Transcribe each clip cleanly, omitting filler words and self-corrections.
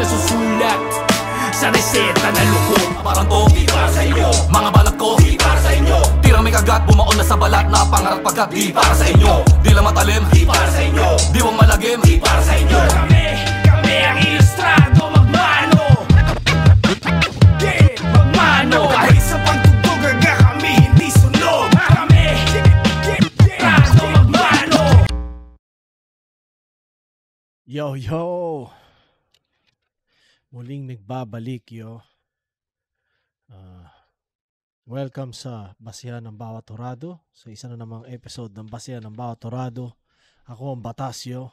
nasusulat sa reseta na lukot. Parang to, di para sa inyo. Mga balat ko, di para sa inyo. Tirang may kagat, bumaon na sa balat na pangarap pagkat di para sa inyo. Di lang matalim, di para sa inyo. Di wang malagim, di para sa inyo. Kami ang ilustrado, magmano. Yeah, magmano. Kahit sa pagtugtog aga kami hindi sunog. Kami, ilustrado, magmano. Yo, yo! Muling nagbabalik, yo. Welcome sa Basihan ng Bawat Torado. Sa isa na namang episode ng Basihan ng Bawat Torado. Ako ang Batasyo,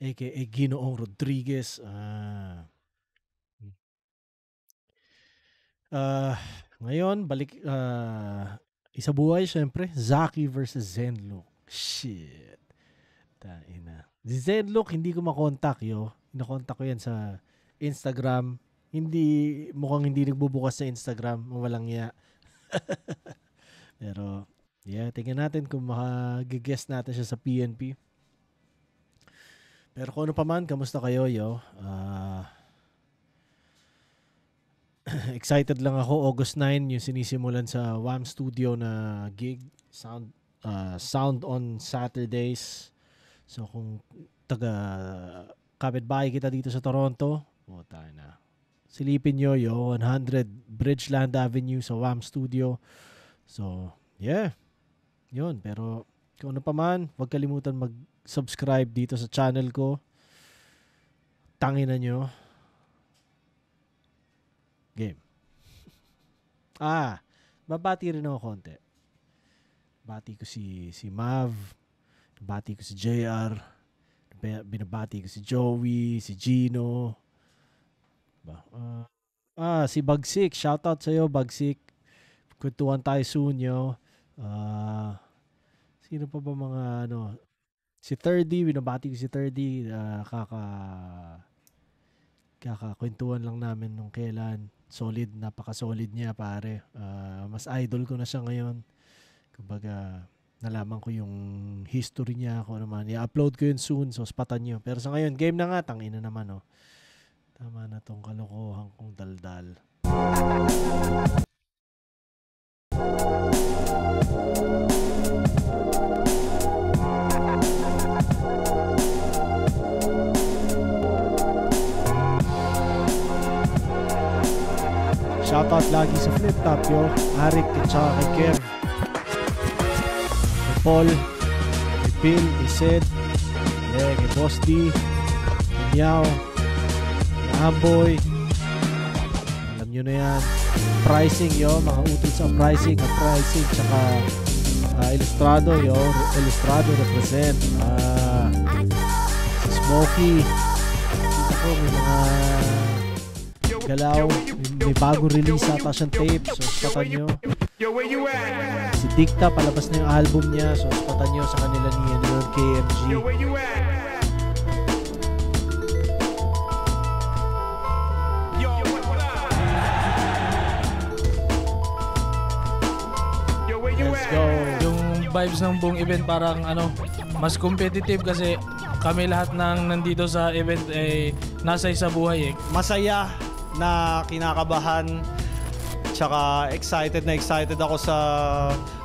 aka Ginoong Rodriguez. Ngayon, balik isa buhay, syempre. Zaki versus Zenlook. Shit. Taina. Si Zenlook, hindi ko makontak, yo. Nakontak ko yan sa Instagram. Mukhang hindi nagbubukas sa Instagram. Walang ya. Pero, yeah, tingnan natin kung makag-guess natin siya sa PNP. Pero kung ano pa man, kamusta kayo, yo? Excited lang ako. August 9, yung sinisimulan sa WAM Studio na gig. Sound on Saturdays. So, kung kapitbahay kita dito sa Toronto, tayo na. Silipin nyo, yo, 100 Bridgeland Avenue sa WAM Studio. So, yeah. Yun, pero kung ano pa man, huwag kalimutan mag-subscribe dito sa channel ko. Tangina nyo. Game. Babati rin ako konti. Bati ko si Mav. Bati ko si JR. Binabati ko si Joey, si Gino. Si Bagsik. Shoutout sa'yo, Bagsik. Kwentuhan tayo soon, yo. Sino pa ba mga si 30, binabati ko si 30. Kakakwentuhan lang namin nung kailan. Solid, napaka-solid niya, pare. Mas idol ko na siya ngayon. Kumbaga, nalaman ko yung history niya, ako naman. I-upload ko yun soon, so spatan nyo. Pero sa ngayon, game na nga, tangina naman, oh. Tama na tong kalokohan kong daldal. Shoutout lagi sa Flip Top, yo. Arik at saka kay Kev. Kay Paul. Kay Bill. Kay Sid. Yeah, kay Boss D. Kay Miao. Amboy, alam nyo na yan. Pricing, yo, mga utol sa pricing tsaka Ilustrado, yo. Ilustrado represent. Smokey, kita ko may mga galaw, may bagong release ata siyang tape, so spatan nyo. Si Dicta, palabas na yung album niya, so spatan nyo sa kanila ni KMG. Vibes ng buong event parang mas competitive kasi kami lahat ng nandito sa event ay nasa isa buhay eh. Masaya na kinakabahan tsaka excited ako sa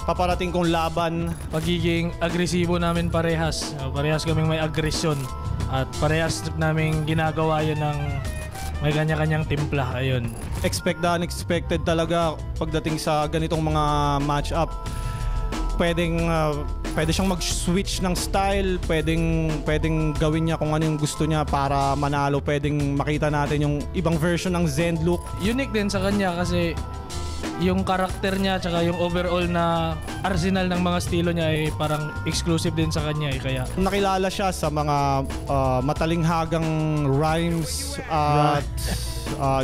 paparating kong laban. Pagiging agresibo namin parehas. Parehas kaming may aggression at parehas naming ginagawa yun ng may kanya-kanyang timpla. Ayun. Expect the unexpected talaga pagdating sa ganitong mga match-up. Pwede siyang mag-switch ng style, pwedeng gawin niya kung ano yung gusto niya para manalo, pwedeng makita natin yung ibang version ng Zenlook. Unique din sa kanya kasi yung karakter niya tsaka yung overall na arsenal ng mga estilo niya ay parang exclusive din sa kanya kaya nakilala siya sa mga matalinghagang rhymes at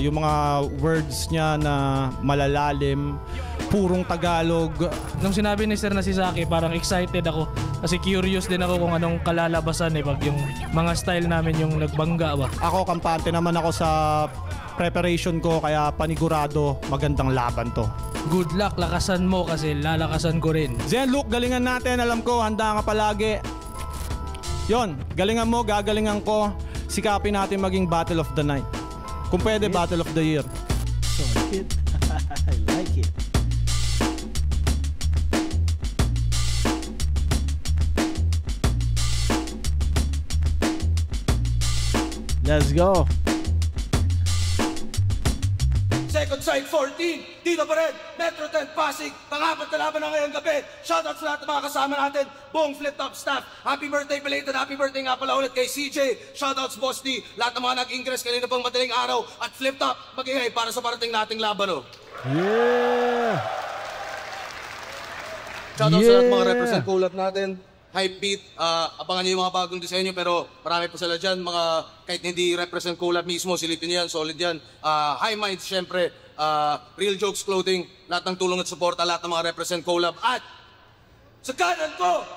yung mga words niya na malalalim, purong Tagalog. Nung sinabi ni Sir na si Zaki, parang excited ako kasi curious din ako kung anong kalalabasan pag yung mga style namin yung nagbangga ba. Ako kampante naman ako sa preparation ko kaya panigurado magandang laban to. Good luck, lakasan mo kasi lalakasan ko rin. Zenlook, galingan natin, alam ko handa ka palagi. Yon, galingan mo, gagalingan ko. sikapin natin maging Battle of the Night. Kung pwede, Battle of the Year. Solid. I like it. Let's go. Second side 14, dito pa rin, Metro 10 Pasig, pang-apat na laban na ngayong gabi. Shoutouts sa lahat ng mga kasama natin, buong Flip Top staff. Happy birthday belated, happy birthday nga pala ulit kay CJ. Shoutouts Boss D, lahat ng mga nag-ingress kanina pang madaling araw. At Flip Top, mag-ingay para sa parating nating laban. Yeah. Shoutouts sa lahat ng mga represent collab natin. Hype Beat, abangan nyo yung mga bagong disenyo pero marami pa sila dyan, mga kahit hindi represent collab mismo, silipin yan, solid yan. High Minds, syempre, Real Jokes Clothing, lahat ng tulong at suporta, lahat ng mga represent collab. At sa kanan ko,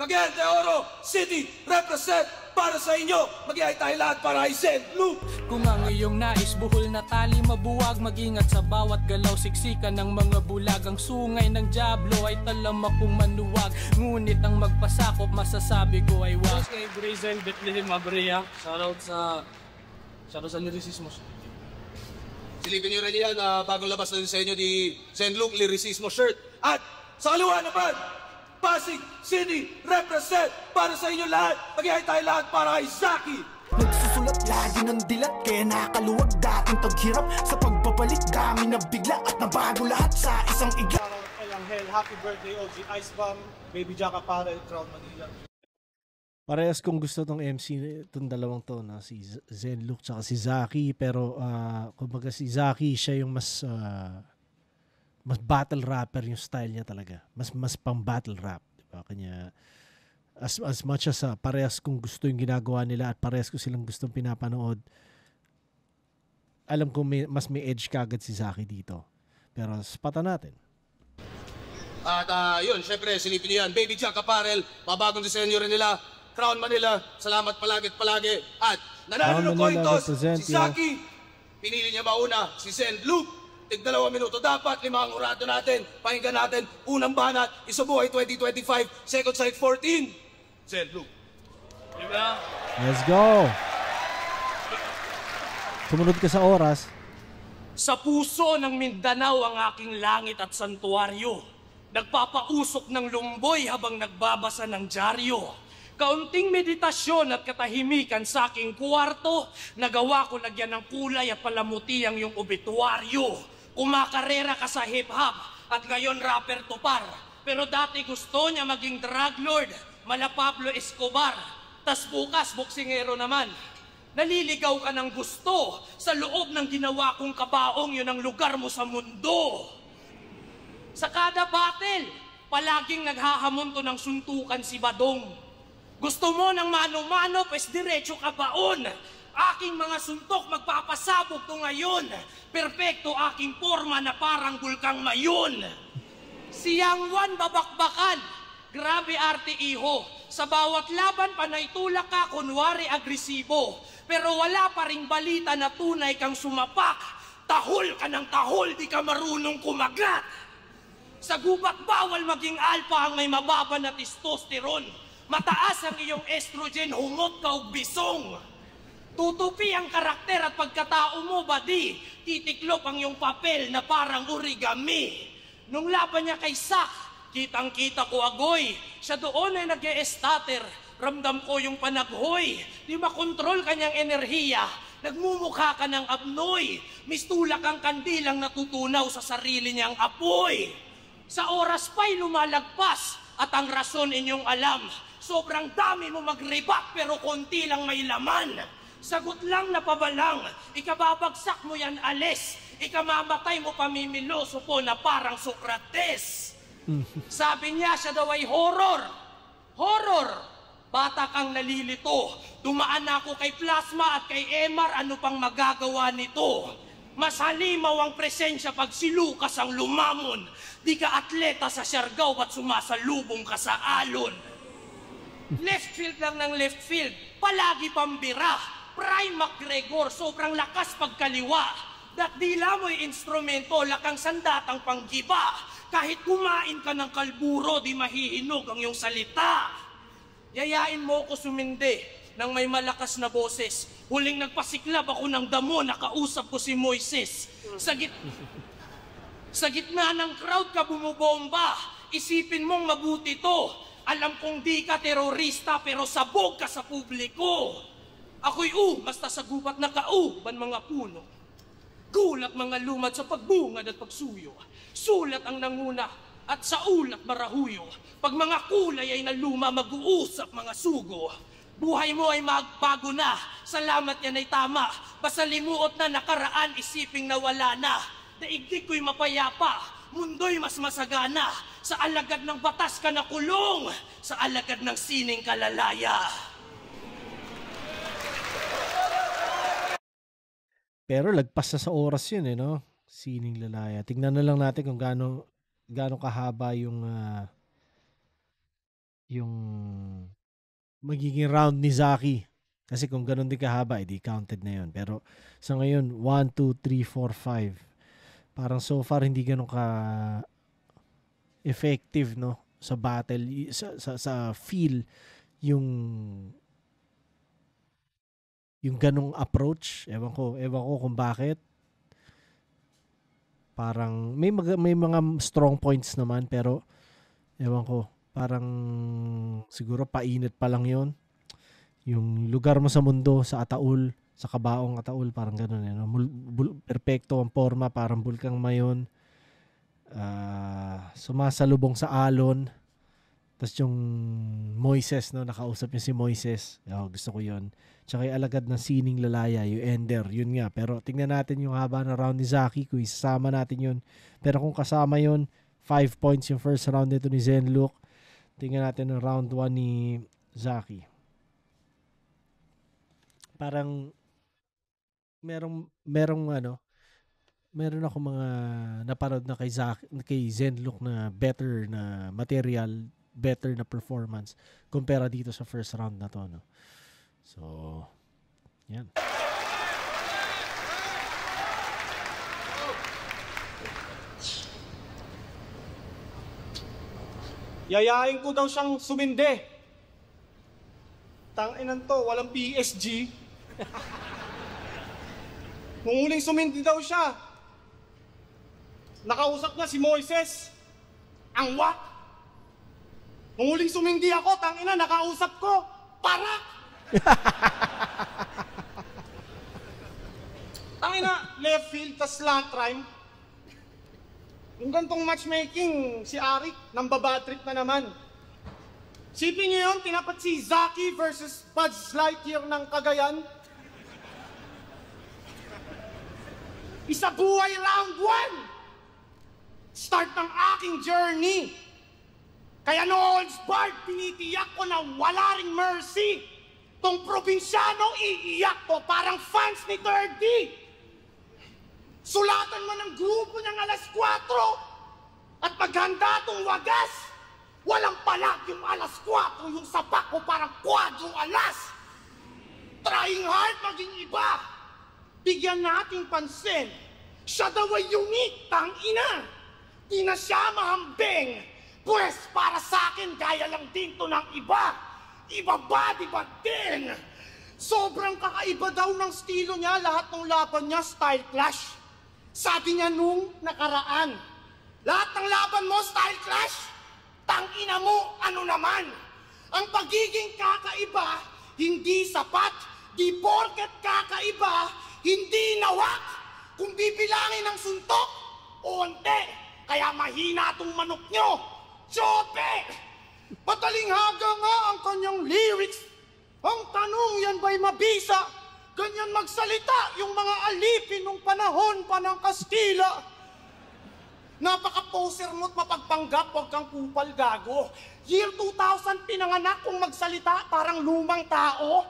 Cagayan de Oro City, represent para sa inyo, mag-iay tayo lahat para ay St. Luke. Kung ang iyong nais buhol na tali mabuwag, mag-ingat sa bawat galaw, siksikan ng mga bulag. Ang sungay ng Diablo ay talamak kung manuwag, ngunit ang magpasakop masasabi ko ay wag. Kay Brazen, Bethlehem, Abrea, shoutout sa Lyricismos. Silipin nyo rin yan, bagong labas na disenyo di St. Luke Lyricismo shirt. At sa kaliwa naman, Pasig City, represent para sa inyo lahat. Mag-iay tayo lahat para kay Zaki. Nagsusulat lagi ng dilat, kaya nakaluwag dating paghirap. Sa pagpapalit kami na bigla at nabago lahat sa isang iga. Kay Angel, happy birthday OG Ice Bomb, Baby Jacka para Crown Manila. Parehas kong gusto tong MC, itong dalawang to, na si Zen Luke tsaka si Zaki. Pero kumbaga si Zaki, siya yung mas battle rapper yung style niya talaga. Mas pang battle rap, diba? Kanya as much as parehas kong gusto yung ginagawa nila at parehas ko silang gustong pinapanood, alam ko mas may edge kagad si Zaki dito. Pero spatan natin. At yun, syempre silipin niyo yan, Baby Jack Apparel, mabagong disenyo rin nila, Crown Manila, salamat palagi at palagi. At nanalo ng coin toss, si Zaki, pinili niya mauna, si St. Luke. Tig 2 minuto dapat, 5 ang urado natin. Pakinggan natin, unang banat, Isubuhay 2025, second side 14. St. Luke. Let's go! Sumunod ka sa oras. Sa puso ng Mindanao ang aking langit at santuaryo. Nagpapausok ng lumboy habang nagbabasa ng dyaryo. Kaunting meditasyon at katahimikan sa aking kwarto, nagawa ko lagyan ng kulay at palamuti ang iyong obituaryo. Kumakarera ka sa hip-hop at ngayon rapper to par. Pero dati gusto niya maging drug lord, mala Pablo Escobar. Tas bukas, boksingero naman. Naliligaw ka ng gusto sa loob ng ginawa kong kabaong, yun ang lugar mo sa mundo. Sa kada battle, palaging naghahamon to ng suntukan si Badong. Gusto mo ng mano-mano, pues diretso ka baon. Aking mga suntok magpapasabog to ngayon. Perpekto aking forma na parang bulkang mayon. Siyang Juan babakbakan, grabe arte iho. Sa bawat laban panaitulak ka, kunwari agresibo. Pero wala pa ring balita na tunay kang sumapak. Tahol ka ng tahol, di ka marunong kumagat. Sa gubat bawal maging alpha ang may mababa na testosterone. Mataas ang iyong estrogen, hungot ka o bisong. Tutupi ang karakter at pagkatao mo, badi. Titiklop ang iyong papel na parang origami. Nung laban niya kay Sak, kitang-kita ko agoy. Siya doon ay nag-e-statter. Ramdam ko yung panaghoy. Di makontrol kanyang enerhiya. Nagmumukha ka ng abnoy. Mistulak ang kandilang natutunaw sa sarili niyang apoy. Sa oras pa'y lumalagpas at ang rason inyong alam. Sobrang dami mo mag-rebut pero konti lang may laman. Sagot lang na pabalang, ikababagsak mo yan alis. Ikamamatay mo pamimiloso po na parang Socrates. Sabi niya siya daw ay horror. Horror! Bata kang nalilito. Dumaan ako kay Plasma at kay Emar, ano pang magagawa nito? Mas halimaw ang presensya pag si Lucas ang lumamon. Di ka atleta sa Siargao ba't sumasalubong ka sa alon? Left field lang ng left field, palagi pambira. Prime McGregor, sobrang lakas pagkaliwa. Datdila mo'y instrumento, lakang sandatang panggiba. Kahit kumain ka ng kalburo, di mahihinog ang iyong salita. Yayain mo ko sumindi. ng may malakas na boses. Huling nagpasiklab ako ng damo, nakausap ko si Moises. Sa gitna ng crowd ka bumubomba, isipin mong mabuti to. Alam kong di ka terorista pero sabog ka sa publiko. Ako'y basta sa gubat na ban mga puno. Gulat mga lumad sa pagbungad at pagsuyo. Sulat ang nanguna at sa ulat marahuyo. Pag mga kulay ay naluma, mag-uusap mga sugo. Buhay mo ay magbago na, salamat yan ay tama. Basta limuot na nakaraan, isiping nawala na. Daigdig ko'y mapayapa, mundo'y mas masagana. Sa alagad ng batas ka nakulong, sa alagad ng sining kalalaya. Pero lagpas na sa oras yun no? Sining lalaya. Tingnan na lang natin kung gaano kahaba yung magiging round ni Zaki. Kasi kung ganun din kahaba, edi counted na yun. Pero sa ngayon, 1, 2, 3, 4, 5. Parang so far hindi ganun ka effective no sa battle, sa feel yung ganung approach. Ewan ko kung bakit. Parang may mga strong points naman pero ewan ko, parang siguro painit pa lang 'yon. Yung lugar mo sa mundo, sa Ataul, sa Kabaong Ataul, parang gano'n no? Perfecto ang forma, parang bulkang mayon. Sumasalubong sa alon. Tapos yung Moises, no, nakausap niya si Moises. Gusto ko 'yon. Tsaka yung alagad ng sining lalaya, yung Ender, yun nga. Pero tingnan natin yung haba na round ni Zaki, kung isasama natin yun. Pero kung kasama yun, 5 points yung first round nito ni Zenlook. Tingnan natin yung round 1 ni Zaki. Parang meron ako mga napanood na kay Zenlook na better na material, better na performance kumpara dito sa first round na to, no? So, yan. Yayain ko daw siyang sumindi. Tanginan to, walang PSG. Nung huling sumindi daw siya, nakausap niya si Moises. Ang what? Nung huling sumindi ako, tangina, nakausap ko. Para! Tangina, left field, tas slant rhyme. Yung gantong matchmaking, si Arik, nang babad trip na naman. Sipin niyo yun, tinapat si Zaki versus Buzz Lightyear ng Cagayan. Isa buhay round 1. Start ng aking journey. Kaya no holds barred, tinitiyak ko na wala ring mercy. Tong probinsyano, iiyak ko parang fans ni 30. Sulatan mo ng grupo niyang 4:00 at paghanda tong wagas, walang palag yung 4:00, yung sapak ko parang 4 alas. Trying hard maging iba, bigyan nating pansin, siya daw ay unique, tangina. Di na siya mahambing, pues para sa akin gaya lang din to ng iba. Iba ba, di ba din? Sobrang kakaiba daw ng estilo niya, lahat ng laban niya style clash. Sabi niya nung nakaraan, lahat ng laban mo style clash? Tangina mo, ano naman? Ang pagiging kakaiba, hindi sapat. Di porket kakaiba, hindi nawak. Kung bibilangin ng suntok, onte. Kaya mahina tong manok nyo. Chope! Patalinghaga nga ang kanyang lyrics. Ang tanong, yan ba'y mabisa? Ganyan magsalita yung mga alipin nung panahon pa ng Kastila. Napaka-poser mo't mapagpanggap, huwag kang kupal gago. Year 2000 pinanganak kung magsalita parang lumang tao.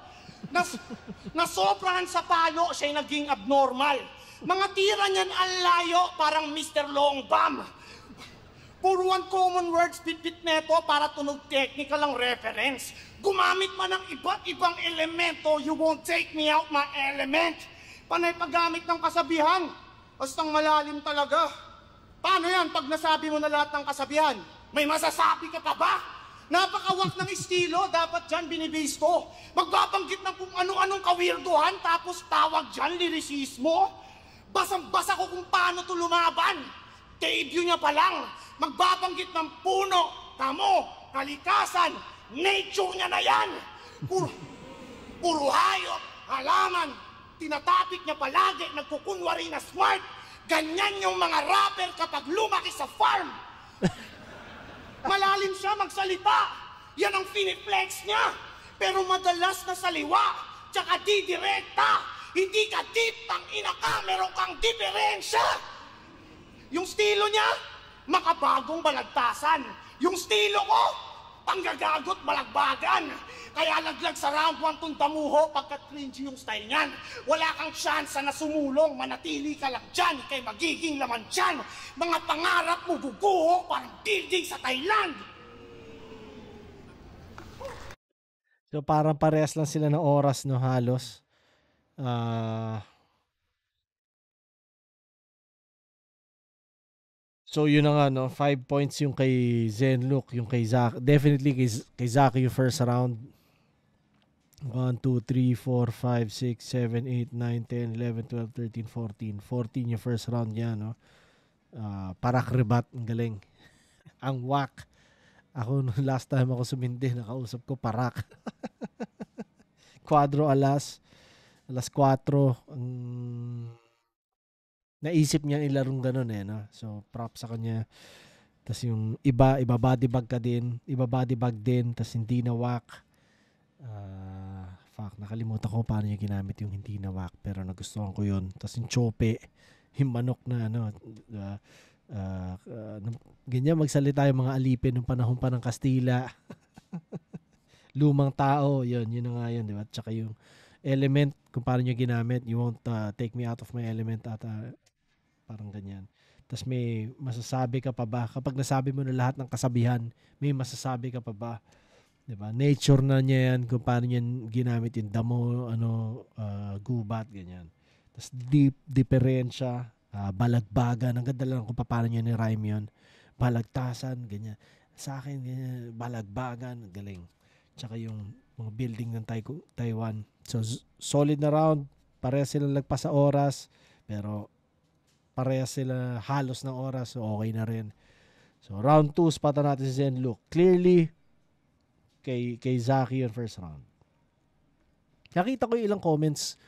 Nasobrahan sa palo, siya'y naging abnormal. Mga tira niyan ang layo, parang Mr. Longbam. Puro uncommon words bit-bit neto para tunog technical ang reference. Gumamit man ng iba't ibang elemento, you won't take me out my element. Panay paggamit ng kasabihan, bastang malalim talaga. Paano yan pag nasabi mo na lahat ng kasabihan? May masasabi ka pa ba? Napakawak ng estilo, dapat dyan binibase ko. Magbabanggit ng kung ano-anong kawirduhan, tapos tawag dyan lirisismo. Basang-basa ko kung paano to lumaban. Debut niya pa lang, magbabanggit ng puno, damo, kalikasan, nature niya na yan. Puro hayop, halaman, tinatapik niya palagi, nagkukunwari na smart. Ganyan yung mga rapper kapag lumaki sa farm. Malalim siya magsalita. Yan ang finiflex niya. Pero madalas na saliwa, tsaka di direkta. Hindi ka deep, tang ina ka, meron kang diferensya. Yung stilo niya, makabagong balagtasan. Yung stilo ko, panggagagot balagbagan. Kaya laglag sa round 1 tong damuho pagkat cringy yung style niyan. Wala kang tsansa na sumulong, manatili ka lang dyan, ikay magiging laman dyan. Mga pangarap mo bubuho, parang building sa Thailand. So parang parehas lang sila ng oras, no, halos. So yun na nga, no, 5 points yung kay Zenlook, yung kay Zach. Definitely kay Zach yung first round. 1, 2, 3, 4, 5, 6, 7, 8, 9, 10, 11, 12, 13, 14. 14 yung first round niya, no? Parak rebat, ang galing. Ang wak. Ako, last time ako sumindi, nakausap ko, parak. Quadro alas 4. Naisip niya ilarong ganun, eh, no? So, props sa kanya. Tapos yung iba body bag ka din. Iba body bag din, tapos hindi na wak. Nakalimutan ko paano niya ginamit yung hindi na wak, pero nagustuhan ko yun. Tapos yung chope, yung manok na ano, ganyan magsalita yung mga alipin nung panahon pa ng Kastila. Lumang tao, yun na nga yun, di ba? Tsaka yung element, kung paano niya ginamit, you won't take me out of my element at parang ganyan. Tapos may masasabi ka pa ba? Kapag nasabi mo na lahat ng kasabihan, may masasabi ka pa ba? Diba? Nature na niya yan, kung paano niya ginamit yung damo, gubat, ganyan. Tapos diferensya, balagbagan, ang ganda lang kung paano niya ni-rhyme yun. Balagtasan, ganyan. Sa akin, ganyan, balagbagan, galing. Tsaka yung mga building ng Taiwan. So, solid na round, parehas sila lagpas sa oras, pero parehas sila halos ng oras, so okay na rin. So, round 2, spota natin si Zenlook. Clearly, kay Zaki yung first round. Nakita ko yung ilang comments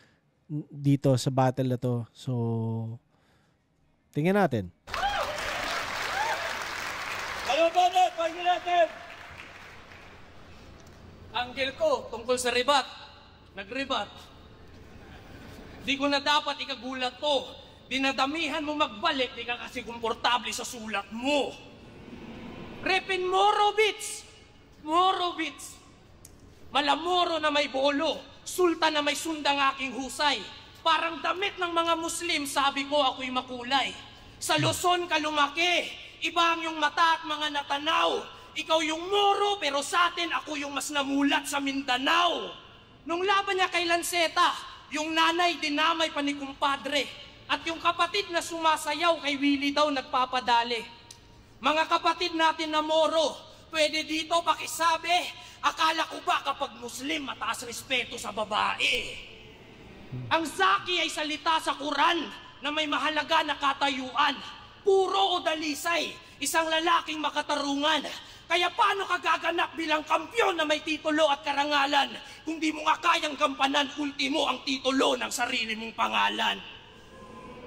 dito sa battle na to. So, tingnan natin. Ano ba na? Pagin natin! Anggel ko tungkol sa ribat. Nagribat. Di ko na dapat ikagulat to. Dinadamihan mo magbalik, di ka kasi komportable sa sulat mo. Repin Morovitz! Morovitz, malamoro na may bolo, sultan na may sundang aking husay. Parang damit ng mga Muslim, sabi ko ako'y makulay. Sa Luzon ka lumaki, iba ang yung mata at mga natanaw. Ikaw yung Moro, pero sa atin ako yung mas namulat sa Mindanao. Nung laban niya kay Lanceta, yung nanay dinamay pa ni kumpadre. At yung kapatid na sumasayaw kay Willie daw nagpapadali. Mga kapatid natin na Moro, pwede dito pakisabi, akala ko ba kapag Muslim mataas respeto sa babae? Ang Zaki ay salita sa Quran na may mahalaga na katayuan. Puro o dalisay, isang lalaking makatarungan. Kaya paano ka gaganap bilang kampyon na may titulo at karangalan kung di mo nga kayang gampanan ultimo ang titulo ng sarili mong pangalan?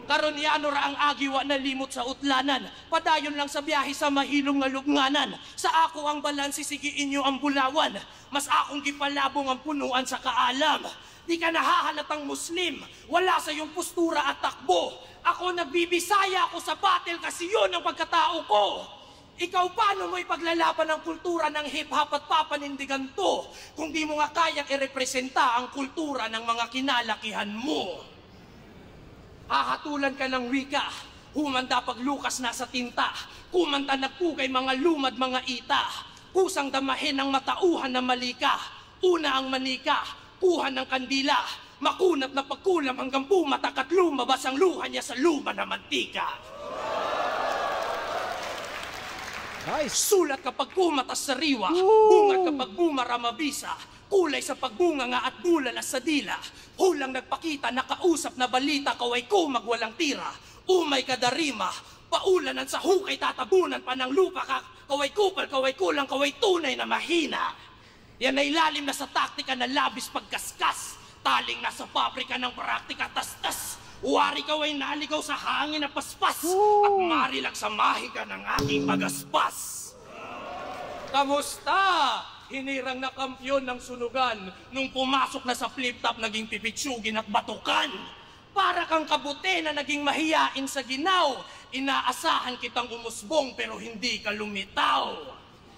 Karon yaano ra ang agiwa na limot sa utlanan, padayon lang sa biyahe sa mahilong nga lubnganan. Sa ako ang balansi, sige inyo ang bulawan, mas akong gipalabong ang punuan sa kaalam. Di ka nahahalatang Muslim, wala sa iyong postura at takbo. Ako nagbibisaya ako sa battle kasi yun ang pagkatao ko. Ikaw paano mo ipaglalaban ang kultura ng hip-hop at papanindigan to kung di mo nga kayang irepresenta ang kultura ng mga kinalakihan mo? Hahatulan ka ng wika, humanda paglukas na sa tinta, kumanta nagpugay mga lumad mga ita, kusang damahin ng matauhan na malika, una ang manika, kuha ng kandila, makunat na pagkulam hanggang pumatak at lumabas ang luha niya sa luma na mantika. Nice. Sulat kapag kumatas sa riwa, bungad kapag bumara mabisa, kulay sa pagbunga nga at bulala sa dila, hulang nagpakita, nakausap na balita, kaway kumag walang tira, umay kadarima, paulanan sa hukay, tatabunan pa ng lupa, kaway kupal, kaway kulang, kaway tunay na mahina. Yan ay lalim na sa taktika na labis pagkaskas, taling nasa pabrika ng praktika, tastas. Wari ka ay naligaw sa hangin na paspas, at marilag sa mahika ng aking magaspas. Kamusta? Hinirang na kampyon ng sunugan, nung pumasok na sa flip-top naging pipitsugin at batukan. Para kang kabute na naging mahiyain sa ginaw, inaasahan kitang umusbong pero hindi ka lumitaw.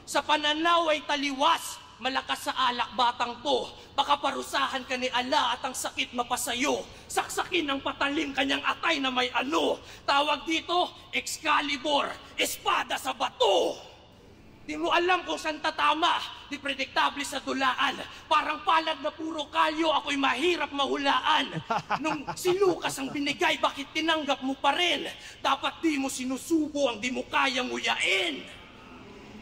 Sa pananaw ay taliwas, malakas sa alak batang to, baka parusahan ka ni ala at ang sakit mapasayo. Saksakin ng patalim kanyang atay na may ano, tawag dito, Excalibur, espada sa bato. Di mo alam kung saan tatama, di prediktable sa dulaan. Parang palad na puro kalyo, ako'y mahirap mahulaan. Nung si Lucas ang binigay, bakit tinanggap mo pa rin? Dapat di mo sinusubo ang di mo kayang nguyain.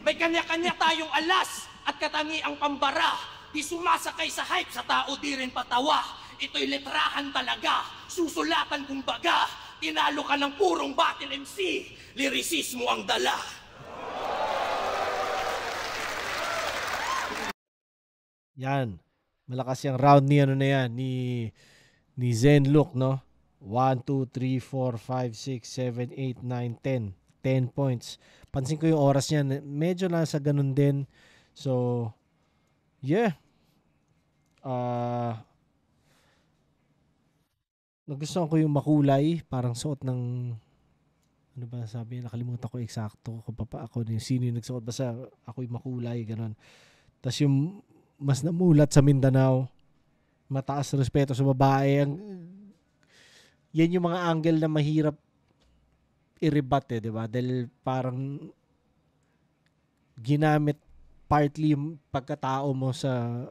May kanya-kanya tayong alas at katangi ang pambara. Di sumasakay sa hype, sa tao di rin patawa. Ito'y letrahan talaga, susulatan kumbaga. Tinalo ka ng purong battle MC, lirisismo ang dala. Yan. Malakas yung round ni ano na yan, ni Zenlook, no? 1, 2, 3, 4, 5, 6, 7, 8, 9, 10. 10 points. Pansin ko yung oras niya, medyo nasa ganun din. So, yeah. Nagustuhan ko yung makulay, parang suot ng, ano ba sabi, nakalimutan ko eksakto kung ako yung sino yung nagsuot, basta ako'y makulay, ganun. Tapos yung mas namulat sa Mindanao, mataas na respeto sa babae, yan yung mga angle na mahirap i-rebut di ba? Dahil parang ginamit partly yung pagkatao mo sa,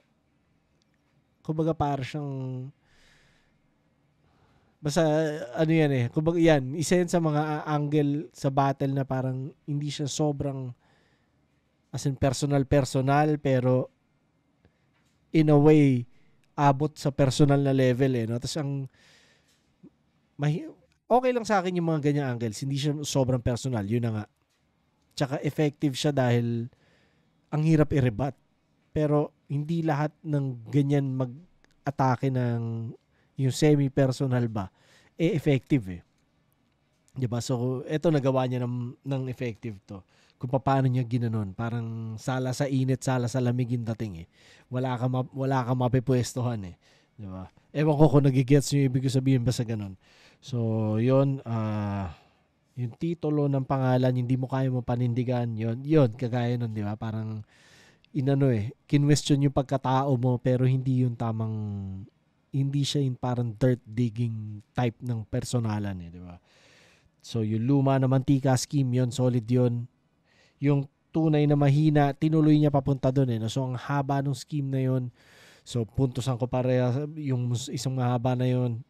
kumbaga parang siyang, basta ano yan kumbaga yan, isa yan sa mga angle sa battle na parang hindi siya sobrang as in personal pero in a way abot sa personal na level no? Tapos ang okay lang sa akin yung mga ganyang angles, hindi siya sobrang personal, yun na nga. Tsaka effective siya dahil ang hirap i-rebut. Pero hindi lahat ng ganyan mag-atake ng yung semi-personal ba, effective Diba? So, eto nagawa niya ng effective to. Kung paano niya ginanon. Parang sala sa init, sala sa lamig yung dating Wala ka mapipwestohan Diba? Ewan ko kung nagigets nyo ibig sabihin ba sa ganon. So, yun, yung titulo ng pangalan, hindi mo kaya mo panindigan, yun, kagaya nun, di ba? Parang, kinwestiyon yung pagkatao mo, pero hindi yung tamang, hindi siya yung parang dirt digging type ng personalan, di ba? So, yung luma na mantika scheme, yun, solid yun. Yung tunay na mahina, tinuloy niya papunta dun, no? So, ang haba ng scheme na yun, so, puntosan ko pareha, yung isang mahaba na yun,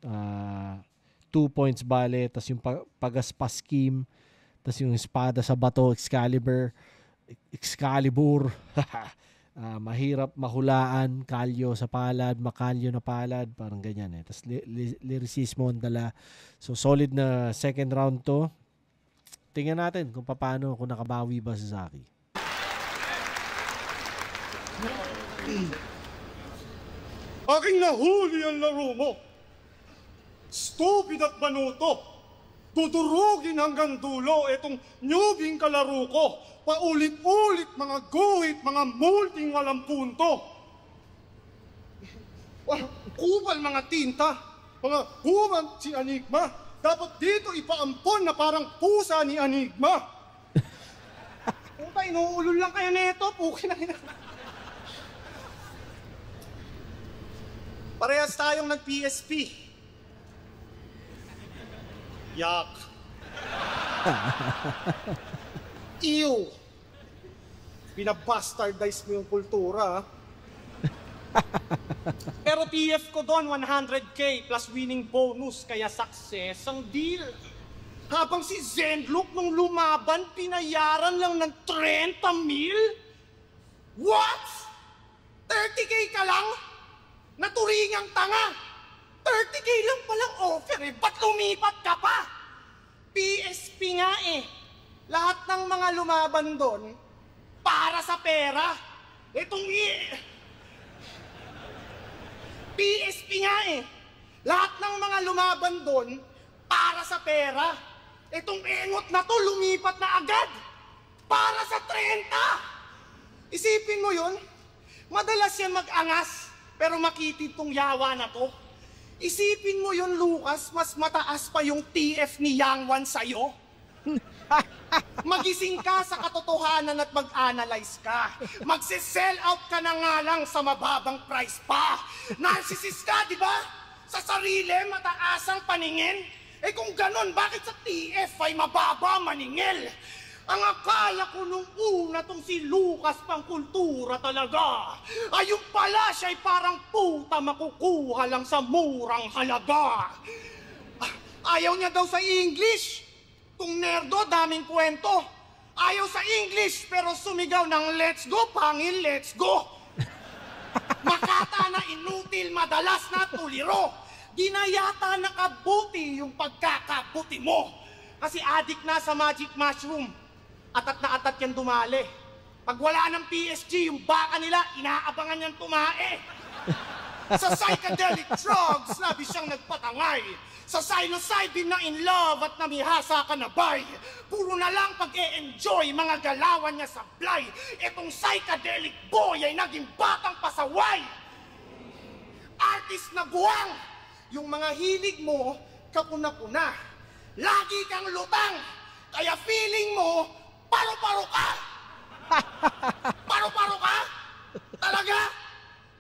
2 points bale, tas yung pagaspas scheme, tas yung espada sa bato, Excalibur, mahirap mahulaan, kalyo sa palad, makalyo na palad, parang ganyan Tas lyricismo ang dala. So solid na second round to. Tingnan natin kung nakabawi ba si Zaki. Aking nahuli ang laro mo. Stupid at banuto. Tudurugin hanggang dulo itong newbing kalaro ko. Paulit-ulit mga guhit, mga multing walang punto. Kupal mga tinta, mga human si Enigma. Dapat dito ipaampon na parang pusa ni Enigma. Puta, inuulol lang kayo nito. Pukin na Parehas tayong nag-PSP. Yak. Ew. Binabastardize mo yung kultura. Pero TF ko doon, 100k plus winning bonus, kaya success ang deal. Habang si Zenlook nung lumaban, pinayaran lang ng 30 mil? What? 30K ka lang? Naturingang tanga! 30K lang palang offer eh, ba't lumipat ka pa? PSP nga eh. Lahat ng mga lumaban doon, para sa pera. PSP nga eh. Lahat ng mga lumaban doon, para sa pera. Itong engot na to, lumipat na agad. Para sa 30. Isipin mo yun, madalas yan mag-angas, pero makitid tong yawa na to. Isipin mo yun, Lucas, mas mataas pa yung TF ni Yang Wan sa'yo. Magising ka sa katotohanan at mag-analyze ka. Magse-sell out ka na nga lang sa mababang price pa. Narcissist ka, di ba? Sa sarili, mataas ang paningin. Eh kung ganon, bakit sa TF ay mababa maningil? Ang akala ko nung una tong si Lucas pang kultura talaga. Ayun pala siya'y parang puta makukuha lang sa murang halaga. Ayaw niya daw sa English. Kung nerdo, daming kwento. Ayaw sa English, pero sumigaw ng let's go, pangil, let's go. Makata na inutil, madalas na tuliro. Di na yata nakabuti yung pagkakabuti mo. Kasi addict na sa magic mushroom. Atat na atat yan dumali. Pag wala ng PSG, yung baka nila, inaabangan yan tumae. Sa psychedelic drugs, labi siyang nagpatangay. Sa psilocybin na in love at namihasa ka na bay. Puro na lang pag-e-enjoy mga galawan niya sa blay. Etong psychedelic boy ay naging batang pasaway. Artist na buwang, yung mga hilig mo, kapuna-puna. Lagi kang lutang, kaya feeling mo, paro-paro ka. Paro-paro ka? Talaga?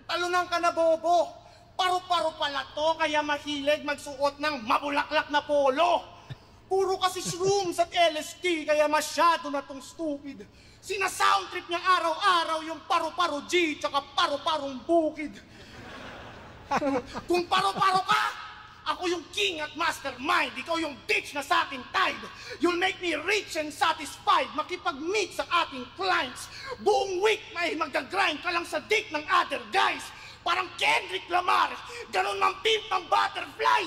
Talunan ka na, bobo. Paro-paro pala to, kaya mahilig magsuot ng mabulaklak na polo. Puro kasi shrooms at LSD, kaya masyado na tong stupid. Sina-soundtrip niya araw-araw yung paro-paro G, tsaka paro-parong bukid. Kung paro-paro ka, ako yung king at mastermind. Ikaw yung bitch na sa akin tied. You'll make me rich and satisfied. Makipag-meet sa ating clients. Buong week may magdagrind ka lang sa dick ng other guys. Parang Kendrick Lamar. Ganon mang pimp ng butterfly.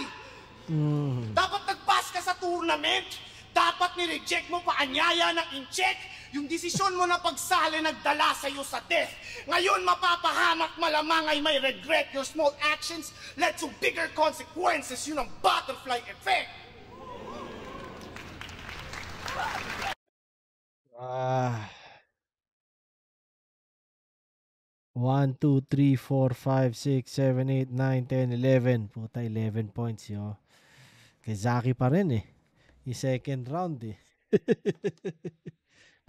Dapat nag-pass ka sa tournament. Dapat ni-reject mo pa anyaya ng in-check. Yung desisyon mo na pagsali nagdala sa'yo sa death. Ngayon mapapahamak, malamang ay may regret. Your small actions led to bigger consequences. Yun ang butterfly effect. 1, 2, 3, 4, 5, 6, 7, 8, 9, 10, 11. Puta, 11 points yo. Kay Zaki pa rin eh. Yung second round eh.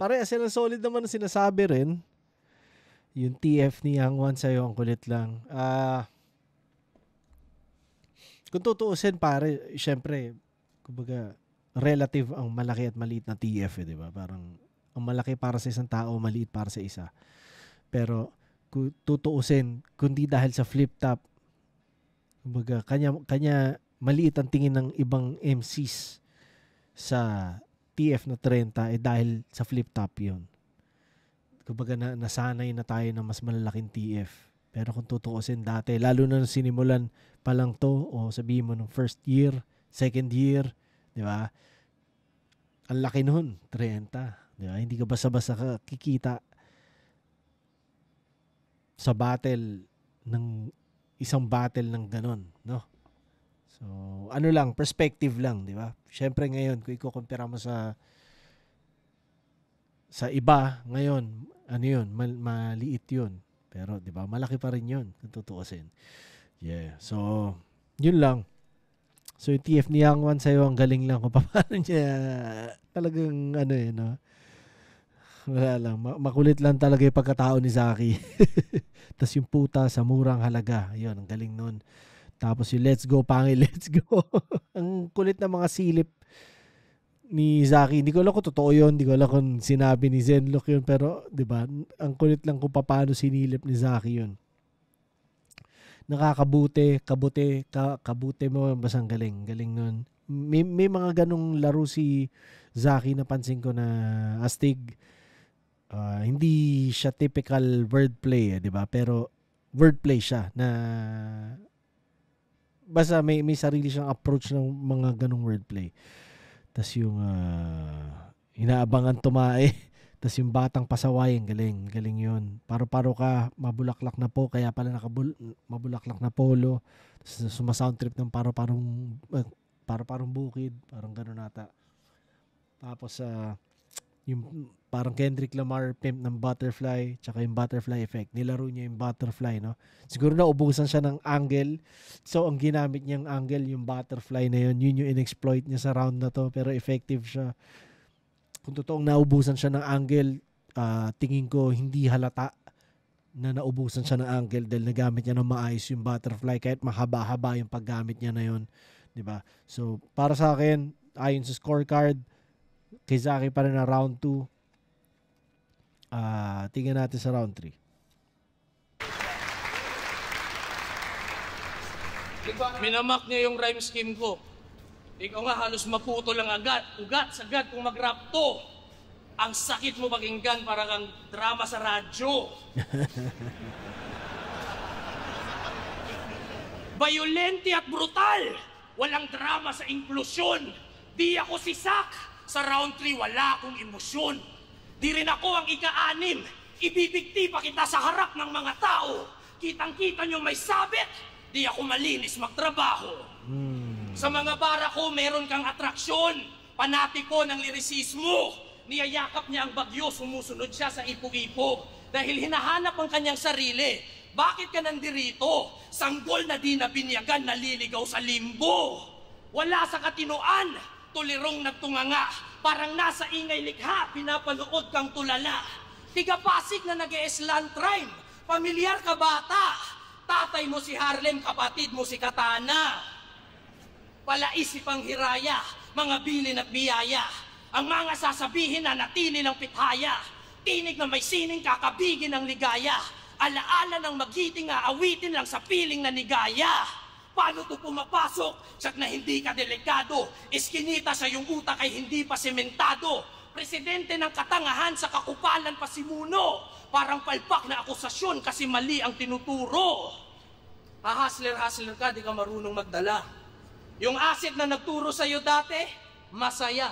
Parehas silang solid naman ang sinasabi rin. Yung TF ni Yang Wan sa'yo, ang kulit lang. Kung tutuusin pare, syempre, kumbaga, relative ang malaki at maliit na TF eh, di ba? Parang, ang malaki para sa isang tao, maliit para sa isa. Pero, kung tutuusin, kundi dahil sa flip top, kumbaga, kanya maliit ang tingin ng ibang MCs sa TF na 30 dahil sa flip top yun. Kumbaga nasanay na tayo ng mas malalaking TF. Pero kung tutuusin dati, lalo na sinimulan pa lang to, o sabihin mo ng first year, second year, di ba? Ang laki nun, 30. Di ba? Hindi ka basta-basta kikita sa battle ng isang battle ng ganon, no? So, ano lang, perspective lang, di ba? Siyempre ngayon, kung i-compare mo sa iba, ngayon, ano yun, maliit yun. Pero, di ba, malaki pa rin yun, kung tutuusin. Yeah, so, yun lang. So, yung TF ni Yang Wan sa'yo, ang galing lang kung paano niya, talagang, ano eh, no? Wala lang, makulit lang talaga yung pagkatao ni Zaki. Tapos yung puta sa murang halaga, yun, ang galing nun. Tapos yung let's go, pangil, let's go. Ang kulit na mga silip ni Zaki. Hindi ko alam kung totoo yun. Hindi ko alam kung sinabi ni Zenlook yun. Pero, di ba, ang kulit lang kung paano sinilip ni Zaki yun. Nakakabuti, kabute mo, basang galing. Galing nun. may mga ganong laro si Zaki na pansin ko na astig. Hindi siya typical wordplay, 'di ba? Pero wordplay siya na basta may sarili siyang approach ng mga ganong wordplay. Tas yung inaabangan tumae, tas yung batang pasaway, galing yun. Paro-paro ka, mabulaklak na po, kaya pala mabulaklak na polo. Tas sumasound trip ng paro-parong bukid, parang gano'n nata. Tapos yung parang Kendrick Lamar pimp ng Butterfly, tsaka yung Butterfly Effect. Nilaro niya yung Butterfly, no? Siguro naubusan siya ng angle. So, ang ginamit niyang angle, yung Butterfly na yun yung in-exploit niya sa round na to, pero effective siya. Kung totoong naubusan siya ng angle, tingin ko hindi halata na naubusan siya ng angle dahil nagamit niya ng maayos yung Butterfly kahit mahaba-haba yung paggamit niya na yun. Diba? So, para sa akin, ayon sa scorecard, kay Zaki pa rin na round 2. Tingnan natin sa round 3. Minamak niya yung rhyme scheme ko. Ikaw nga halos maputo lang ugat sagad kung mag-rap to. Ang sakit mo pakinggan para kang drama sa radyo. Violente at brutal. Walang drama sa inklusyon. Di ako si Sak. Sa round 3, wala akong emosyon. Di rin ako ang ika-6. Ibibigti pa kita sa harap ng mga tao. Kitang-kita nyo may sabit. Di ako malinis magtrabaho. Sa mga bara ko, meron kang atraksyon. Panatiko ng lirisismo. Niyayakap niya ang bagyo, sumusunod siya sa ipo-ipo. Dahil hinahanap ang kanyang sarili. Bakit ka nandirito? Sanggol na di na binyagan, naliligaw sa limbo. Wala sa katinoan. Tulirong nagtunganga, parang nasa ingay likha, pinapanood kang tulala. Tiga-Pasig na nag-e-slant rhyme, pamilyar ka bata. Tatay mo si Harlem, kapatid mo si Katana. Palaisip ang hiraya, mga bilin at biyaya. Ang mga sasabihin na natili ng pithaya. Tinig na may sining kakabigin ng ligaya. Alaala ng magiting aawitin lang sa piling na nigaya. Paano to pumapasok? Sak na hindi ka delikado. Iskinita sa iyong utak ay hindi pa sementado. Presidente ng katangahan sa kakupalan pa si Muno. Parang palpak na akusasyon kasi mali ang tinuturo. Hahasler-hasler ka, di ka marunong magdala. Yung asset na nagturo sa'yo dati, masaya.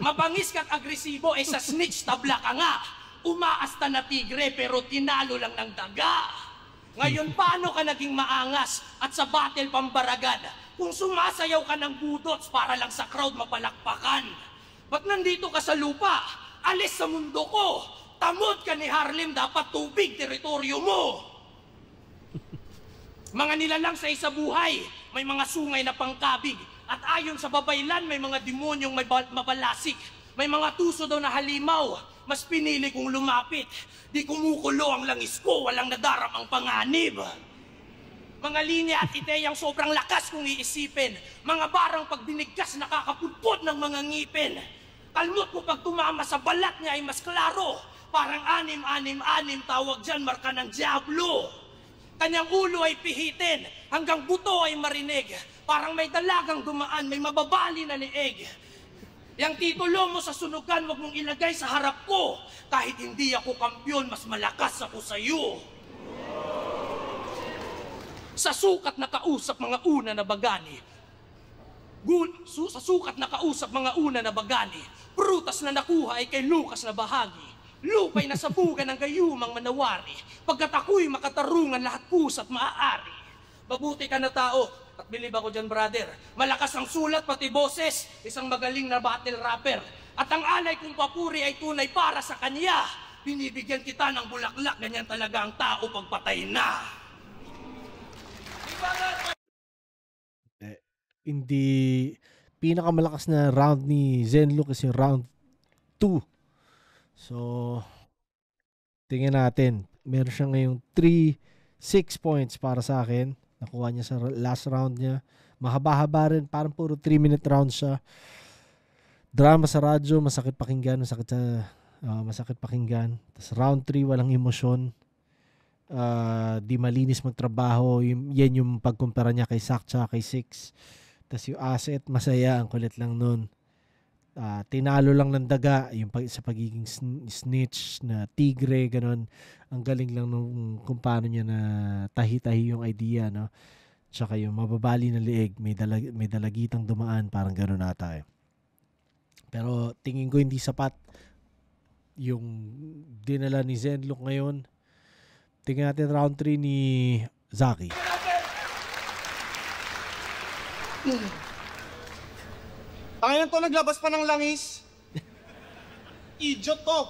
Mabangis ka't agresibo, sa snitch tabla ka nga. Umaasta na tigre pero tinalo lang ng daga. Ngayon, paano ka naging maangas at sa battle pambaragad kung sumasayaw ka ng budots para lang sa crowd mapalakpakan? Ba't nandito ka sa lupa? Alis sa mundo ko. Tamod ka ni Harlem, dapat tubig, teritoryo mo. Mga nilalang sa isabuhay, may mga sungay na pangkabig. At ayon sa babaylan, may mga demonyong may mabalasik. May mga tuso daw na halimaw. Mas pinili kong lumapit. Di kumukulo ang langis ko, walang nadaramang panganib. Mga linya at ideyang sobrang lakas kung iisipin. Mga barang pag binigkas nakakapudpod ng mga ngipin. Kalmot mo pag tumama sa balat niya ay mas klaro. Parang anim tawag dyan, marka ng diablo. Kanyang ulo ay pihitin, hanggang buto ay marinig. Parang may dalagang dumaan, may mababali na lieg. Yang titulo mo sa sunugan, wag mong ilagay sa harap ko. Kahit hindi ako kampyon, mas malakas ako sa'yo. Sa sukat na kausap mga una na bagani. Sa sukat na kausap mga una na bagani. Prutas na nakuha ay kay Lucas na bahagi. Lupay na sabugan ng gayumang manawari. Pagkat ako'y makatarungan lahat pusa't maaari. Mabuti ka na tao. At bilib ako dyan, brother. Malakas ang sulat, pati boses. Isang magaling na battle rapper. At ang alay kong papuri ay tunay para sa kanya. Binibigyan kita ng bulaklak. Ganyan talaga ang tao pagpatay na. Hindi. Pinakamalakas na round ni Zenlo kasi round 2. So, tingnan natin. Meron siya ngayong 6 points para sa akin. Nakuha niya sa last round niya. Mahaba-haba rin. Parang puro 3-minute round siya. Drama sa radyo. Masakit pakinggan. Masakit pakinggan. Tapos round 3, walang emosyon. Di malinis magtrabaho. Yan yung pagkumpara niya kay Sak tsaka kay Six. Tas yung asset, masaya. Ang kulit lang nun. Tinalo lang ng daga yung sa pagiging snitch na tigre, ganun. Ang galing lang nung kung paano niya na tahi-tahi yung idea, no? Tsaka yung mababali na liig, may dalagitang dumaan, parang ganun ata eh. Pero tingin ko hindi sapat yung dinala ni Zenlook ngayon. Tingnan natin round 3 ni Zaki. Tanginan to, naglabas pa ng langis. Idiot to.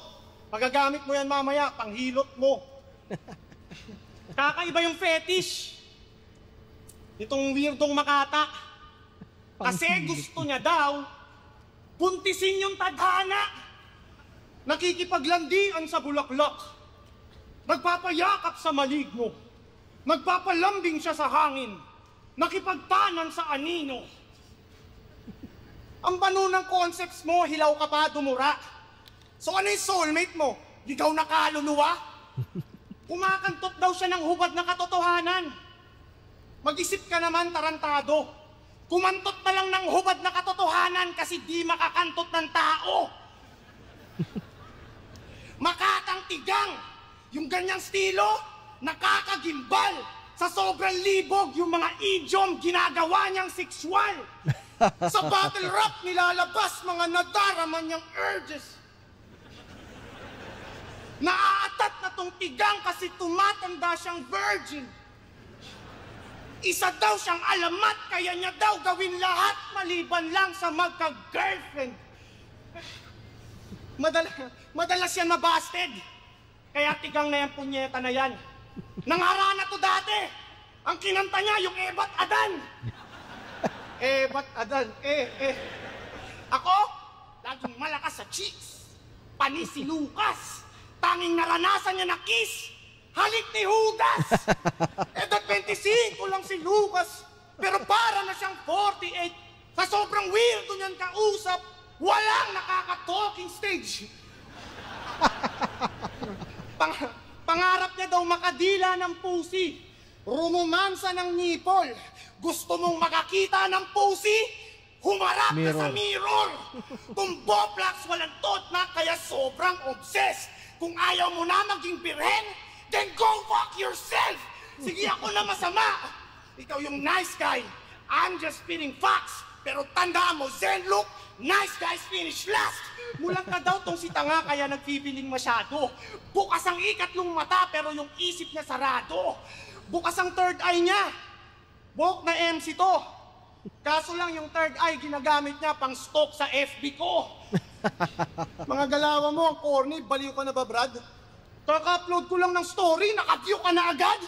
Magagamit mo yan mamaya, panghilot mo. Kakaiba yung fetish. Itong weirdong makata. Kasi gusto niya daw, buntisin yung tadhana. Nakikipaglandian sa bulaklak. Magpapayakap sa maligno. Magpapalambing siya sa hangin. Nakipagtanan sa anino. Ang bano ng concepts mo, hilaw ka pa, dumura. So ano yung soulmate mo? Ligaw na kaluluwa? Kumakantot daw siya ng hubad na katotohanan. Mag-isip ka naman, tarantado. Kumantot na lang ng hubad na katotohanan kasi di makakantot ng tao. Makatang tigang. Yung ganyang stilo, nakakagimbal. Sa sobrang libog, yung mga idiom, ginagawa niyang sexual. Sa battle rap, nilalabas mga nadaraman niyang urges. Naaatat na tong tigang kasi tumatanda siyang virgin. Isa daw siyang alamat, kaya niya daw gawin lahat maliban lang sa magka-girlfriend. Madalas yan mabasted. Kaya tigang na yan, punyeta na yan. Nangarana to dati. Ang kinanta niya, yung Ebat Adan. Ebat Adan, Ako, laging malakas sa cheeks. Pani si Lucas. Tanging naranasan niya na kiss. Halik ni Judas. Edad 25 lang si Lucas. Pero para na siyang 48. Sa sobrang weirdo niyan kausap, walang nakaka-talking stage. Pangarap niya daw makadila ng pusi. Rumumansa ng nipol. Gusto mong makakita ng pusi? Humarap ka sa mirror. Tumboplax walang tot na kaya sobrang obsessed. Kung ayaw mo na maging birhen, then go fuck yourself! Sige, ako na masama. Ikaw yung nice guy. I'm just spitting facts. Pero tandaan mo, Zenlook, nice guys finish last. Mulang ka daw tong si tanga kaya nagpipiling masyado. Bukas ang ikatlong mata pero yung isip niya sarado. Bukas ang third eye niya. Buhok na MC to. Kaso lang yung third eye ginagamit niya pang stock sa FB ko. Mga galawa mo ang corny, baliw ka na ba, Brad? Kaka-upload ko lang ng story, naka-view ka na agad.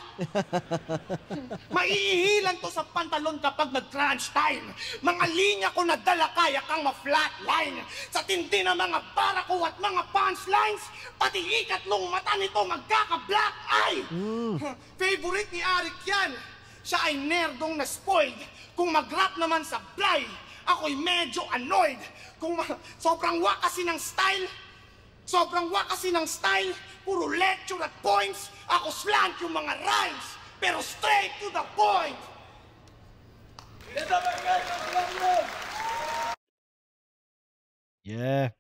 Maiihilan to sa pantalon kapag nag-crunch time. Mga linya ko na dala kaya kang ma-flatline. Sa tindi ng mga barako at mga punchlines, pati ikatlong mata nito magkaka-black eye. Favorite ni Arik yan. Siya ay nerdong na-spoiled. Kung mag-rap naman sa Bly, ako'y medyo annoyed. Kung sobrang wakasi ng style, puro lecture at points. Ako slant yung mga rhymes, pero straight to the point. Yeah.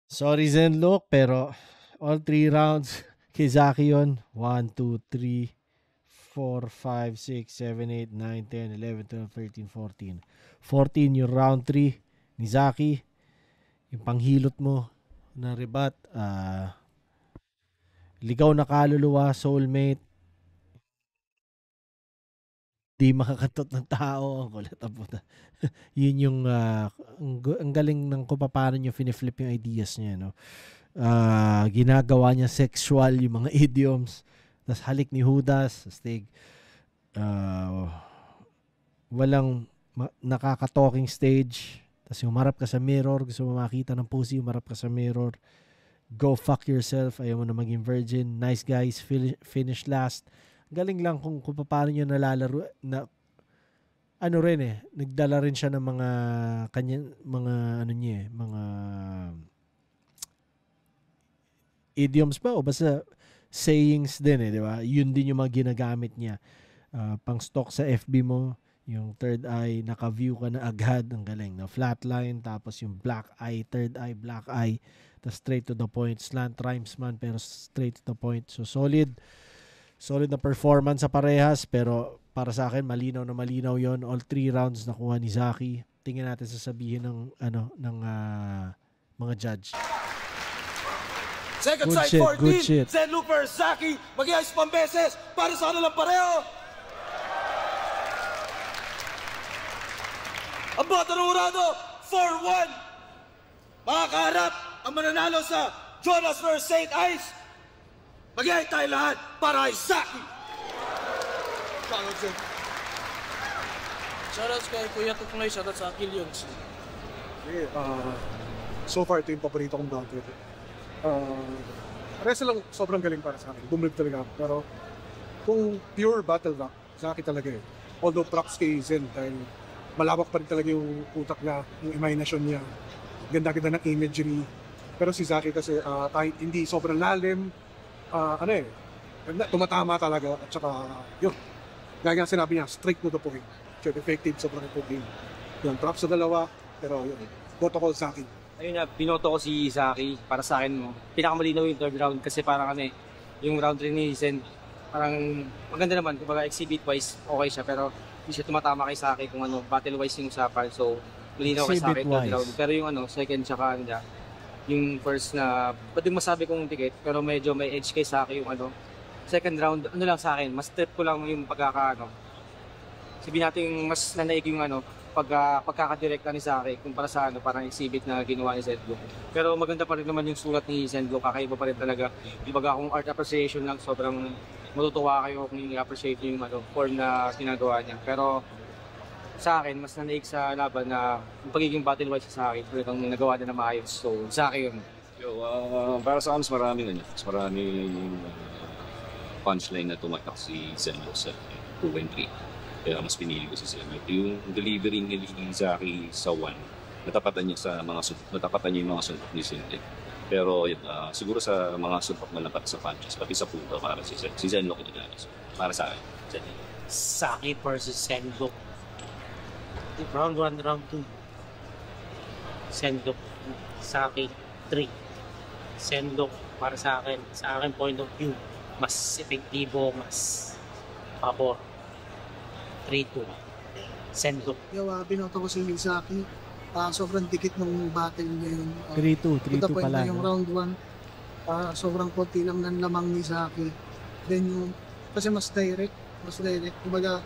Sorry Zenlook, pero all 3 rounds kay Zaki yun. 1, 2, 3, 4, 5, 6, 7, 8, 9, 10, 11, 12, 13, 14. 14 yung round 3 ni Zaki. Yung panghilot mo na rebat, ligaw na kaluluwa, soulmate, di makakatot ng tao. Ang kulit ang puta. Yun yung ang galing ng kung paano nyo finiflip yung ideas niya, no? Ginagawa niya sexual yung mga idioms. Tas halik ni Judas, stig, walang nakaka-talking stage. Tas humarap ka sa mirror, gusto mo makita ng pussy, humarap ka sa mirror. Go fuck yourself, ayaw mo na maging virgin. Nice guys, finish last. Galing lang kung paano niya nalalaro na ano rin nagdala rin siya ng mga kanya mga ano niya, mga idioms ba o basta sayings din di ba? Yun din yung mga ginagamit niya. Pang stock sa FB mo. Yung third eye, naka-view ka na agad. Ang galing. Na flatline, tapos yung black eye, third eye, black eye. Tapos straight to the point. Slant rhymes man, pero straight to the point. So solid. Solid na performance sa parehas. Pero para sa akin, malinaw na malinaw yon. All 3 rounds nakuha ni Zaki. Tingnan natin sasabihin ng, mga judge. Second Good side shit, 14, good shit. Zen Looper, Zaki, mag-iayos pang beses para sa kanilang pareho. Ang bata ng Urado, 4-1. Makakaharap ang mananalo sa Jonas vs. St. Ice. Mag-iayos tayo lahat para kay Zaki. Shoutout Zen. Shoutouts kay Kuya Tuklay, shoutouts sa Killions. So far, ito yung paborito kong bounty. Parehas lang sobrang galing para sa akin. Bumalik talaga ako. Pero kung pure battle rap, Zaki talaga eh. Although props kay Zen dahil malawak pa rin talaga yung utak niya, yung imagination niya. Ganda-ganda ng imagery. Pero si Zaki kasi kahit hindi sobrang lalim, tumatama talaga. At saka yun, gaya nga sinabi niya, straight to the point. So effective, sobrang effective. Yun, props sa dalawa, pero yun, boto ko sa akin. Ayun na, binoto ko si Zaki. Para sa akin, pinakamalinaw yung third round kasi parang yung round 3 ni Zen, parang maganda naman. Kumbaga exhibit-wise, okay siya. Pero hindi siya tumatama kay Zaki kung battle-wise yung usapan. So, malinaw kay Zaki third round. Pero yung second tsaka yung first na, pwede masabi kong ticket, pero medyo may edge kay Zaki yung second round. Lang sa akin, mas trip ko lang yung sabihin natin mas nanaig yung pagkakadirekta ni Zaki kumpara sa parang exhibit na ginawa ni Zendlo. Pero maganda pa rin naman yung sulat ni Zendlo, kakaiba pa rin talaga. Kumbaga kung art appreciation lang, sobrang matutuwa kayo kung i-appreciate yung form na ginagawa niya. Pero sa akin, mas nanaig sa laban na yung pagiging battle-wise sa akin, talagang nagawa na maayos. So, Zaki yun. Para sa akin, mas maraming punchline na tumatak si Zendlo sa 2-3. Kaya mas pinili ko si Zendlo. Yung delivery ni Zaki sa 1, natapatan niya yung mga suntok ni Zendlo. Pero siguro sa mga suntok na lapat sa punches, pati sa punto para si Zendlo kinagalas. Para sa akin, Zendlo. Zaki versus Zendlo. Round 1, round 2. Zendlo. Zaki 3. Zendlo para sa akin point of view, mas epektibo, mas pabor. 3-2. Zendlo. Binoto ko si Zaki. Sobrang dikit ng battle ngayon. 3-2 pala. Yung round 1, sobrang konti lang ng lamang ni Zaki. Then kasi mas direct. Kumbaga,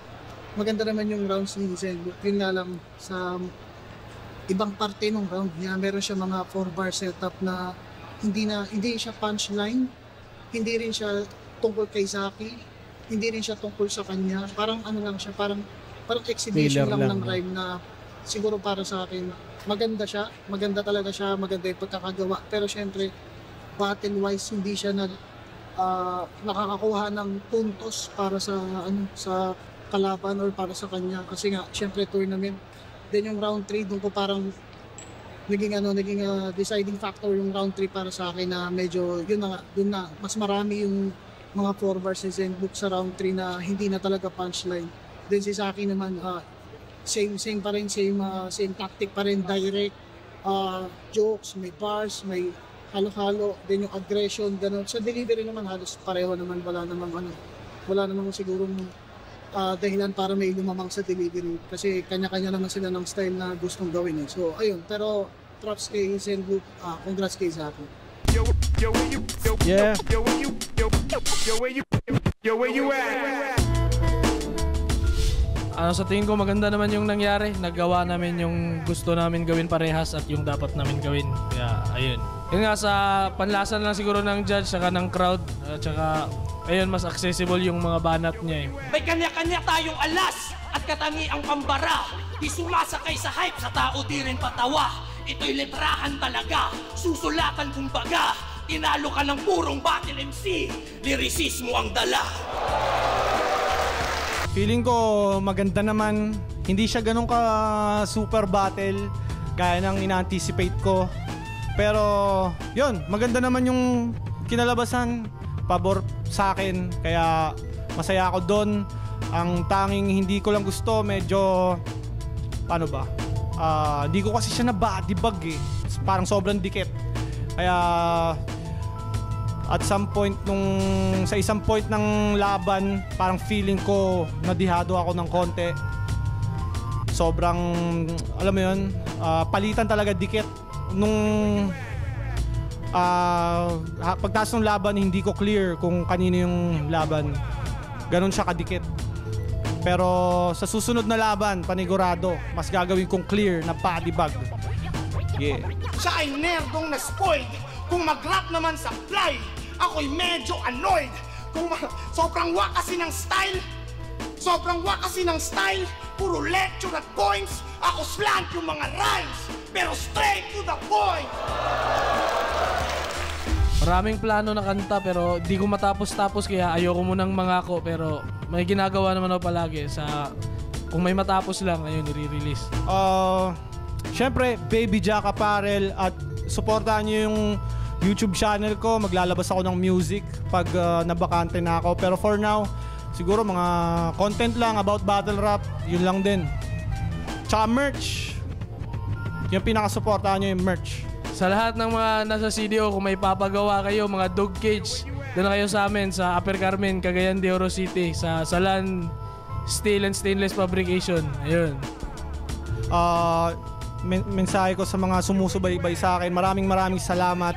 maganda naman yung rounds ni Zendlo. Yun nga lang sa ibang parte ng round niya, meron siya mga 4-bar setup na hindi siya punchline, hindi rin siya tungkol kay Zaki. Hindi rin siya tungkol sa kanya. Parang lang siya, parang exhibition lang ng rhyme na siguro para sa akin, maganda siya. Maganda talaga siya, maganda yung pagkakagawa. Pero syempre, battle-wise, hindi siya nakakakuha ng puntos para sa kalaban or para sa kanya. Kasi nga, syempre, tournament. Then yung round 3, doon ko parang naging deciding factor yung round 3 para sa akin na medyo, doon na, mas marami yung mga 4 bars ni Zenbook sa round 3 na hindi na talaga punchline. Then si Zaki naman, same pa rin, same tactic pa rin, direct, jokes, may bars, may halo-halo, then yung aggression, ganun. Sa delivery naman halos pareho naman, wala namang sigurong dahilan para may lumamang sa delivery kasi kanya-kanya naman sila ng style na gustong gawin. So ayun, pero props kay Zenbook, congrats kay Zaki. Yeah. Where you at? Sa tingin ko maganda naman yung nangyari. Nagawa namin yung gusto namin gawin parehas at yung dapat namin gawin. Kaya ayun. Yun nga, sa panlasan lang siguro ng judge saka ng crowd. Tsaka ayun, mas accessible yung mga banat niya eh. May kanya-kanya tayong alas at katangiang pambara. Di sumasakay sa hype, sa tao di rin patawa. Ito'y letrahan talaga, susulatan kumbaga. Tinalo ka ng purong battle MC, lyricismo ang dala. Feeling ko maganda naman. Hindi siya ganun ka super battle gaya ng ina-anticipate ko. Pero yun, maganda naman yung kinalabasan, pabor sa akin. Kaya masaya ako doon. Ang tanging hindi ko lang gusto, medyo, paano ba? Hindi ko kasi siya na-body bag eh. Parang sobrang dikit. Kaya, at some point sa isang point ng laban, parang feeling ko nadihado ako ng konti. Sobrang, alam mo yun, palitan talaga dikit. Nung pagtaas ng laban, hindi ko clear kung kanino yung laban. Ganon siya kadikit. Pero sa susunod na laban, panigurado, mas gagawin kong clear na body bag. Yeah. Siya ay nerdong na-spoiled. Kung mag-rap naman sa fly, ako'y medyo annoyed. Sobrang wakasi ng style. Puro lecture at points. Ako slant yung mga rhymes, pero straight to the point. Maraming plano na kanta pero di ko matapos-tapos kaya ayoko munang mangako, pero may ginagawa naman ako palagi sa kung may matapos lang ayun i-release. Syempre Baby Jack Apparel, at suportahan niyo yung YouTube channel ko. Maglalabas ako ng music pag nabakante na ako, pero for now siguro mga content lang about battle rap, yun lang din. Tsaka merch, yung pinakasuportahan nyo yung merch. Sa lahat ng mga nasa CDO, kung may papagawa kayo, mga dog cage, doon na kayo sa amin sa Upper Carmen, Cagayan de Oro City, sa Salan Steel and Stainless Fabrication. Ayun. Mensahe ko sa mga sumusubaybay sa akin, maraming salamat.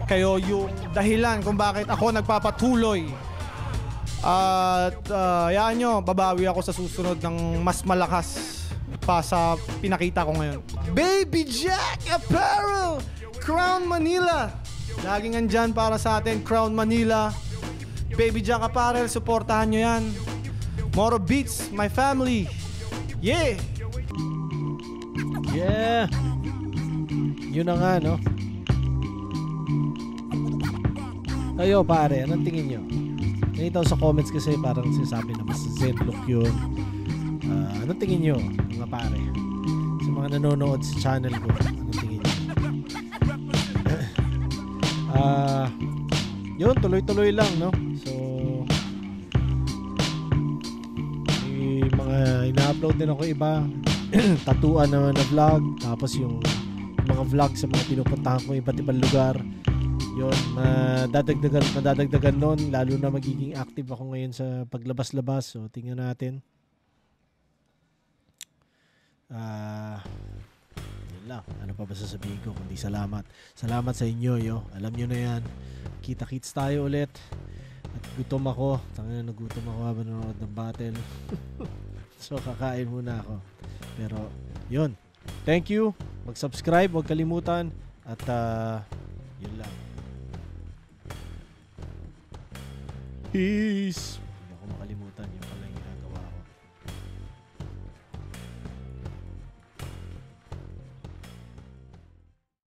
Kayo yung dahilan kung bakit ako nagpapatuloy. At yaan nyo, babawi ako sa susunod ng mas malakas pa sa pinakita ko ngayon. Baby Jack Apparel, Crown Manila. Laging andyan para sa atin, Crown Manila. Baby Jack Apparel, supportahan nyo yan. Moro Beats, my family. Yeah! Yeah! Yun na nga, no? Kayo pare, anong tingin nyo? Nakita ko sa comments kasi parang sinasabi na mas Zenlook yun. Anong tingin nyo, mga pare? Sa mga nanonood sa channel ko, anong tingin nyo? Yun, tuloy-tuloy lang, no? So, may mga ina-upload din ako iba. Tatuan naman na vlog. Tapos yung mga vlog sa mga pinupuntahan ko iba't ibang lugar. Yun, madadagdagan nun. Lalo na magiging active ako ngayon sa paglabas-labas. So, tingnan natin. Yun lang. Ano pa ba sasabihin ko? Kundi salamat. Salamat sa inyo, yo. Alam nyo na yan. Kita-kits tayo ulit. At gutom ako. Tangina, nagutom ako habang nanonood ng battle. So, kakain muna ako. Pero, yun. Thank you. Mag-subscribe. Huwag kalimutan. At, yun lang. Peace.